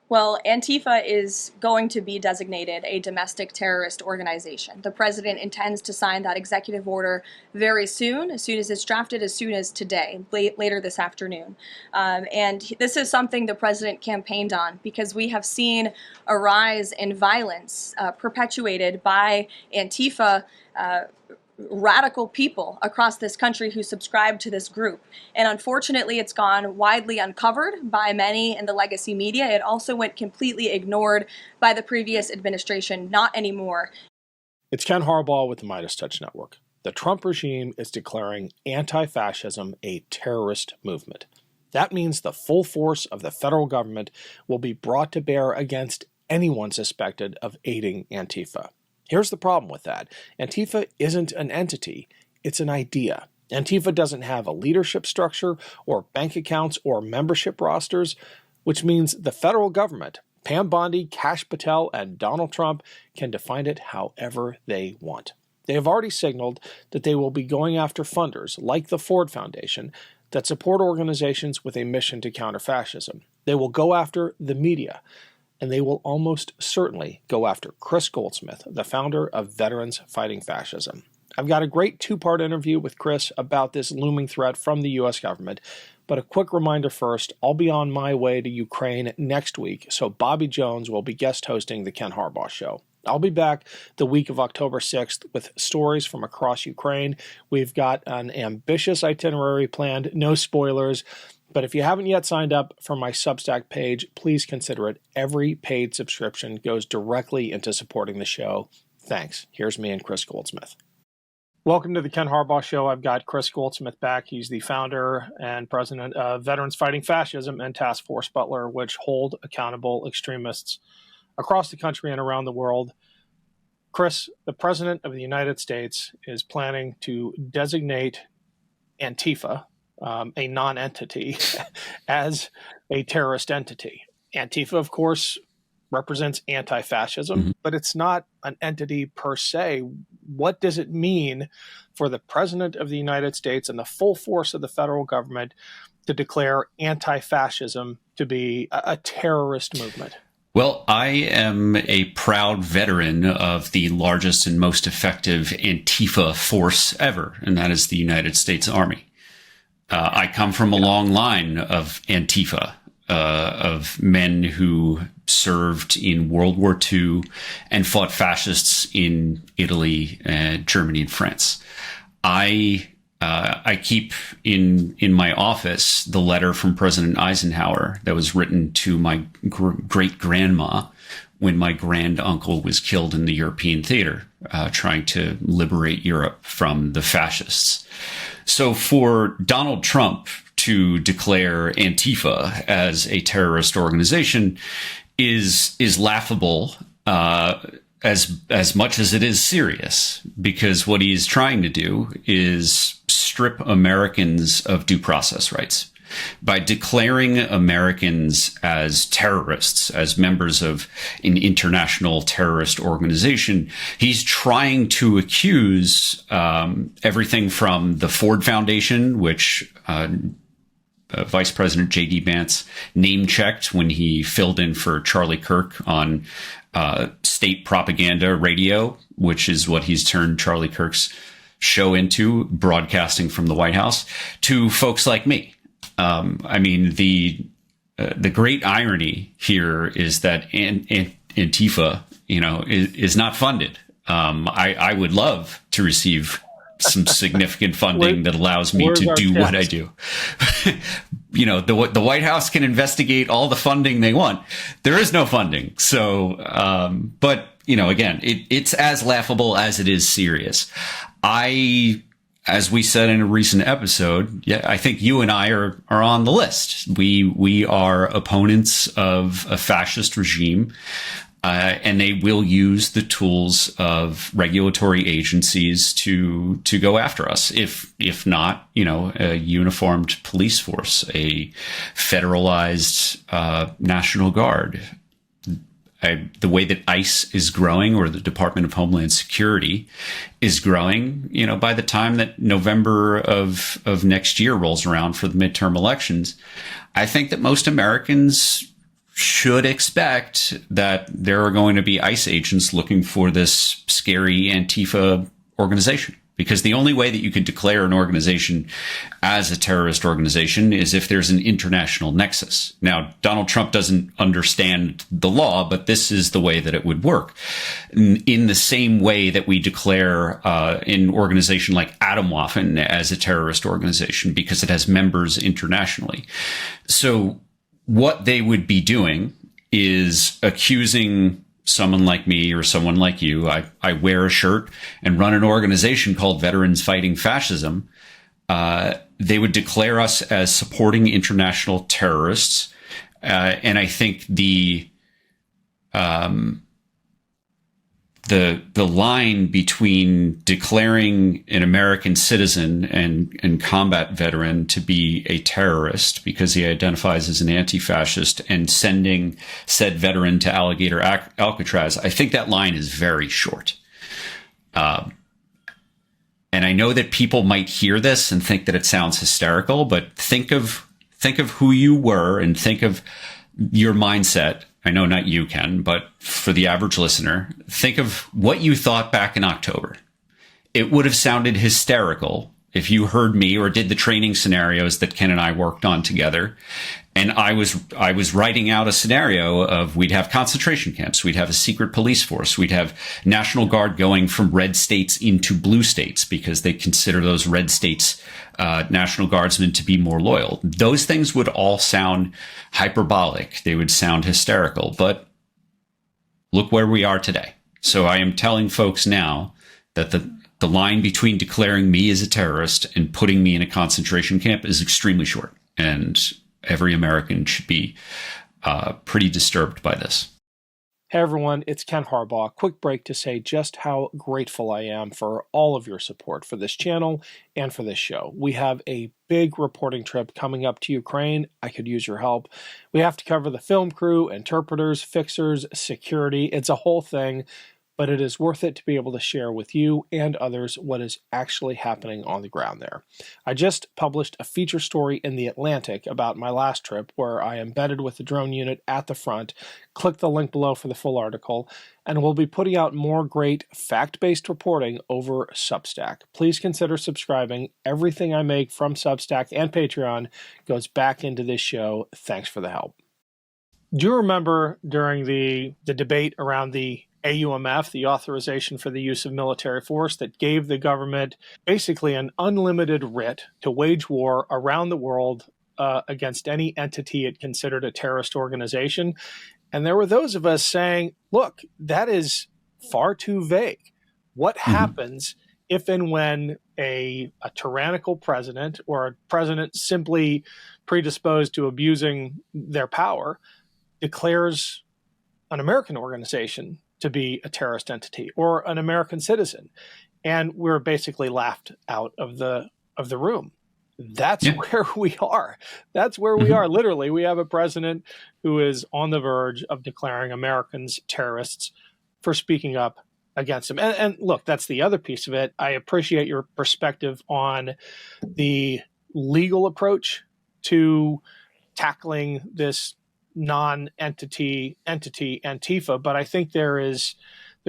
Well, Antifa is going to be designated a domestic terrorist organization. The president intends to sign that executive order very soon as it's drafted, as soon as today, later this afternoon. And this is something the president campaigned on because we have seen a rise in violence perpetuated by Antifa radical people across this country who subscribe to this group. And unfortunately, it's gone widely uncovered by many in the legacy media. It also went completely ignored by the previous administration. Not anymore. It's Ken Harbaugh with the Midas Touch Network. The Trump regime is declaring anti-fascism a terrorist movement. That means the full force of the federal government will be brought to bear against anyone suspected of aiding Antifa. Here's the problem with that. Antifa isn't an entity, it's an idea. Antifa doesn't have a leadership structure or bank accounts or membership rosters, which means the federal government, Pam Bondi, Kash Patel, and Donald Trump can define it however they want. They have already signaled that they will be going after funders like the Ford Foundation that support organizations with a mission to counter fascism. They will go after the media. And they will almost certainly go after Kris Goldsmith, the founder of Veterans Fighting Fascism. I've got a great two-part interview with Kris about this looming threat from the U.S. government, but a quick reminder first, I'll be on my way to Ukraine next week, so Bobby Jones will be guest hosting the Ken Harbaugh Show. I'll be back the week of October 6th with stories from across Ukraine. We've got an ambitious itinerary planned, no spoilers. But if you haven't yet signed up for my Substack page, please consider it. Every paid subscription goes directly into supporting the show. Thanks. Here's me and Kris Goldsmith. Welcome to the Ken Harbaugh Show. I've got Kris Goldsmith back. He's the founder and president of Veterans Fighting Fascism and Task Force Butler, which hold accountable extremists across the country and around the world. Kris, the president of the United States is planning to designate Antifa, a non-entity, as a terrorist entity. Antifa, of course, represents anti-fascism, but it's not an entity per se. What does it mean for the president of the United States and the full force of the federal government to declare anti-fascism to be a terrorist movement? Well, I am a proud veteran of the largest and most effective Antifa force ever, and that is the United States Army. I come from a long line of Antifa, of men who served in World War II and fought fascists in Italy, Germany, and France. I keep in my office the letter from President Eisenhower that was written to my great grandma when my grand uncle was killed in the European theater, trying to liberate Europe from the fascists. So for Donald Trump to declare Antifa as a terrorist organization is laughable, as much as it is serious, because what he is trying to do is strip Americans of due process rights. By declaring Americans as terrorists, as members of an international terrorist organization, he's trying to accuse everything from the Ford Foundation, which Vice President J.D. Vance name-checked when he filled in for Charlie Kirk on state propaganda radio, which is what he's turned Charlie Kirk's show into, broadcasting from the White House, to folks like me. I mean, the great irony here is that Antifa, is not funded. I would love to receive some significant funding that allows me to do what I do. The White House can investigate all the funding they want. There is no funding. So, but again, it's as laughable as it is serious. As we said in a recent episode, I think you and I are on the list. We are opponents of a fascist regime, and they will use the tools of regulatory agencies to go after us. If not, a uniformed police force, a federalized National Guard. The way that ICE is growing, or the Department of Homeland Security is growing, by the time that November of next year rolls around for the midterm elections, I think that most Americans should expect that there are going to be ICE agents looking for this scary Antifa organization. Because the only way that you can declare an organization as a terrorist organization is if there's an international nexus. Now, Donald Trump doesn't understand the law, but this is the way that it would work. In the same way that we declare an organization like Atomwaffen as a terrorist organization because it has members internationally. So what they would be doing is accusing someone like me or someone like you. I wear a shirt and run an organization called Veterans Fighting Fascism. They would declare us as supporting international terrorists. And I think the line between declaring an American citizen and combat veteran to be a terrorist because he identifies as an anti-fascist and sending said veteran to Alligator Alcatraz, I think that line is very short. And I know that people might hear this and think that it sounds hysterical, but think of who you were and think of your mindset. I know not you, Ken, but for the average listener, think of what you thought back in October. It would have sounded hysterical if you heard me or did the training scenarios that Ken and I worked on together. And I was writing out a scenario of we'd have concentration camps. We'd have a secret police force. We'd have National Guard going from red states into blue states because they consider those red states National Guardsmen to be more loyal. Those things would all sound hyperbolic. They would sound hysterical. But look where we are today. So I am telling folks now that the line between declaring me as a terrorist and putting me in a concentration camp is extremely short. And every American should be pretty disturbed by this. Hey everyone, it's Ken Harbaugh. Quick break to say just how grateful I am for all of your support for this channel and for this show. We have a big reporting trip coming up to Ukraine. I could use your help. We have to cover the film crew, interpreters, fixers, security. It's a whole thing, but it is worth it to be able to share with you and others what is actually happening on the ground there. I just published a feature story in The Atlantic about my last trip where I embedded with the drone unit at the front. Click the link below for the full article, and we'll be putting out more great fact-based reporting over Substack. Please consider subscribing. Everything I make from Substack and Patreon goes back into this show. Thanks for the help. Do you remember during the debate around the AUMF, the authorization for the use of military force, that gave the government basically an unlimited writ to wage war around the world against any entity it considered a terrorist organization? And there were those of us saying, look, that is far too vague. What happens if and when a tyrannical president or a president simply predisposed to abusing their power declares an American organization to be a terrorist entity or an American citizen, and we're basically laughed out of the room? That's where we are. That's where we are. Literally, we have a president who is on the verge of declaring Americans terrorists for speaking up against him. And look, that's the other piece of it. I appreciate your perspective on the legal approach to tackling this non-entity entity Antifa, but I think there is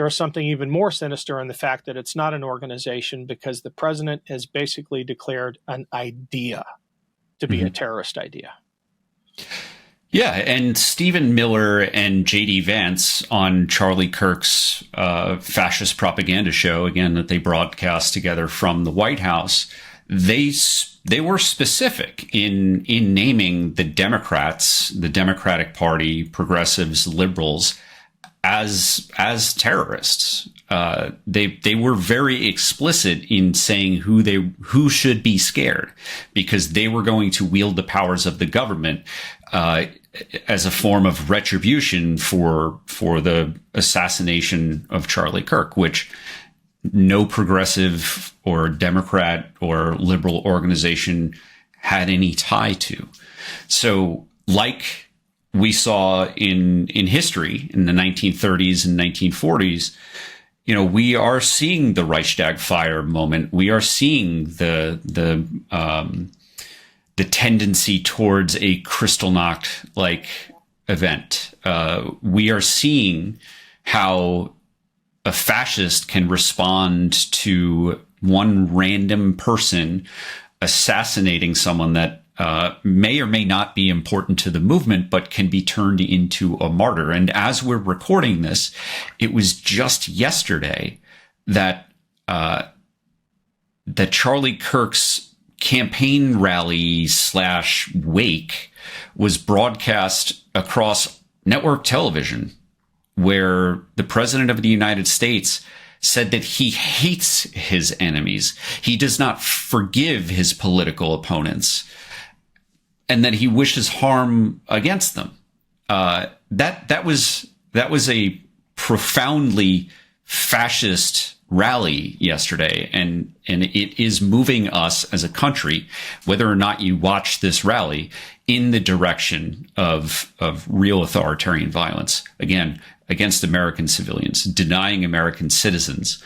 something even more sinister in the fact that it's not an organization, because the president has basically declared an idea to be a terrorist idea. Yeah, and Stephen Miller and J.D. Vance on Charlie Kirk's fascist propaganda show, again, that they broadcast together from the White House, they were specific in naming the Democrats, the Democratic Party, progressives, liberals, as terrorists. They were very explicit in saying who should be scared, because they were going to wield the powers of the government as a form of retribution for the assassination of Charlie Kirk, which no progressive or Democrat or liberal organization had any tie to. So, like we saw in history in the 1930s and 1940s, we are seeing the Reichstag fire moment. We are seeing the tendency towards a Kristallnacht like event. We are seeing how a fascist can respond to one random person assassinating someone that may or may not be important to the movement, but can be turned into a martyr. And as we're recording this, it was just yesterday that that Charlie Kirk's campaign rally / wake was broadcast across network television, where the president of the United States said that he hates his enemies. He does not forgive his political opponents, and that he wishes harm against them. That was a profoundly fascist rally yesterday, and it is moving us as a country, whether or not you watch this rally, in the direction of real authoritarian violence, again, against American civilians, denying American citizens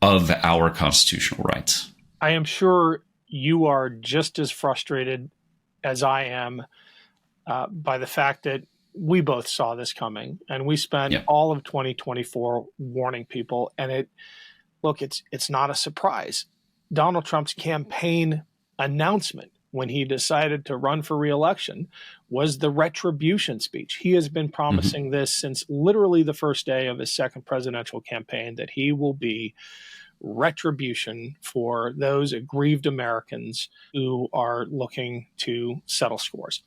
of our constitutional rights. I am sure you are just as frustrated as I am by the fact that we both saw this coming, and we spent all of 2024 warning people. And it's not a surprise. Donald Trump's campaign announcement when he decided to run for re-election was the retribution speech. He has been promising this since literally the first day of his second presidential campaign, that he will be retribution for those aggrieved Americans who are looking to settle scores.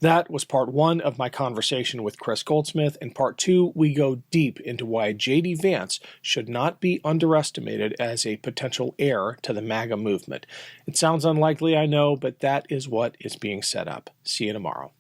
That was part one of my conversation with Kris Goldsmith. In part two, we go deep into why J.D. Vance should not be underestimated as a potential heir to the MAGA movement. It sounds unlikely, I know, but that is what is being set up. See you tomorrow.